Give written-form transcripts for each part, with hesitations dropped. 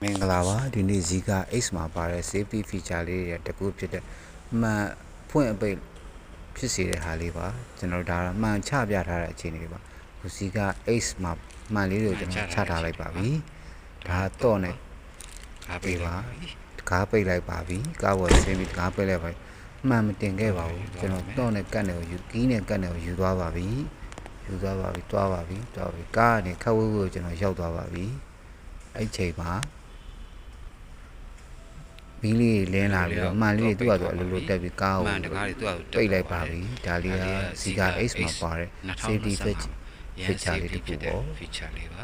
မင်္ဂလာပါဒီနေ့ Zika X မှာပါတဲ့ safety feature လေးတွေတကူဖြစ်တဲ့မှန်ဖွင့်အပိတ်ဖြစ်စေတဲ့ဟာလေးပါကျွန်တော်ဒါမှန်ချပြထားတဲ့အခြေအနေတွေပါခု Zika X မှာမှန်လေးတွေကိုကျွန်တော်ချထားလိုက်ပါပြီဒါတော့နဲ့ကားပေးပါကားပိတ်လိုက်ပါပြီကားပေါ်ဆင်းပြီးကားပိတ်လိုက်ပါမှန်မတင်ခဲ့ပါဘူးကျွန်တော်တော့နဲ့ကတ်နေကိုယူကီးနဲ့ကတ်နေကိုယူသွားပါပြီသွားပါပြီကားကနေခက်ဝဲဝဲကိုကျွန်တော်ရောက်သွားပါပြီအဲ့ချိန်မှာမီးလေးလင်းလာပြီးတော့အမှန်လေးတွေသူ့ဟာသူအလိုလိုတက်ပြီးကားကိုပိတ်လိုက်ပါပြီဒါလေးက Zika X မှာပါတဲ့ safety feature လေးတစ်ခုပေါ့ feature လေးပါ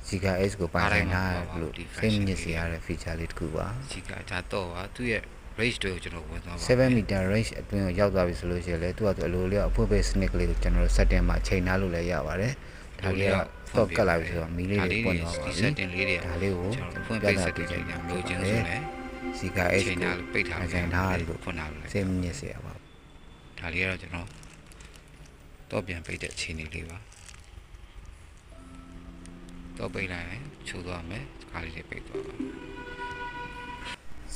Zika X ကိုပိုင်ဆိုင်ထားလို့စိတ်ညစ်စရာတဲ့ feature လေးတစ်ခုပါ Zika ဒါတော့ကသူ့ရဲ့ range တွေကိုကျွန်တော်ဝင်သွားပါ7 meter range အတွင်းကိုရောက်သွားပြီဆိုလို့ရှိရင်လည်းသူ့ဟာသူအလိုလိုအဖွင့်ပိတ် snake လေးကိုကျွန်တော် setting မှာချိန်ထားလို့လည်းရပါတယ်ဒါလေးကတော့ကတ်လာပြီဆိုတော့မီးလေးတွေပွင့်သွားပါပြီ setting လေးတွေဒါလေးကိုဖွင့်ပိတ် setting တွေမျိုးချင်းဆိုလည်းZika X ကိုပိတ်ထားချိန်ထားလို့ ဖွင့်ထားလို့စိတ်ညစ်စရာပါဒါလေးကတော့ကျွန်တော်တော့ပြန်ပိတ်တဲ့အခြေအနေလေးပါတော့ပိတ်လိုက်ရင်ချိုးသွားမယ်ကားလေးတွေပိတ်သွားပါ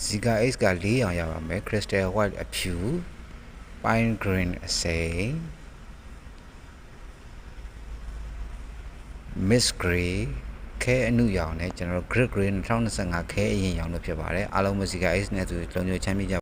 Zika X က4ရောင်ရပါမယ် Crystal White အဖြူ Pine Green အစိမ်း Mist Grey ခဲအနုရောင်နဲ့ကျွန်တော် Grid Grey 2025ခဲအရင်ရောင်လို့ဖြစ်ပါတယ်အားလုံး Zika X နဲ့သူလုံးဝချမ်းမြေ့ကြ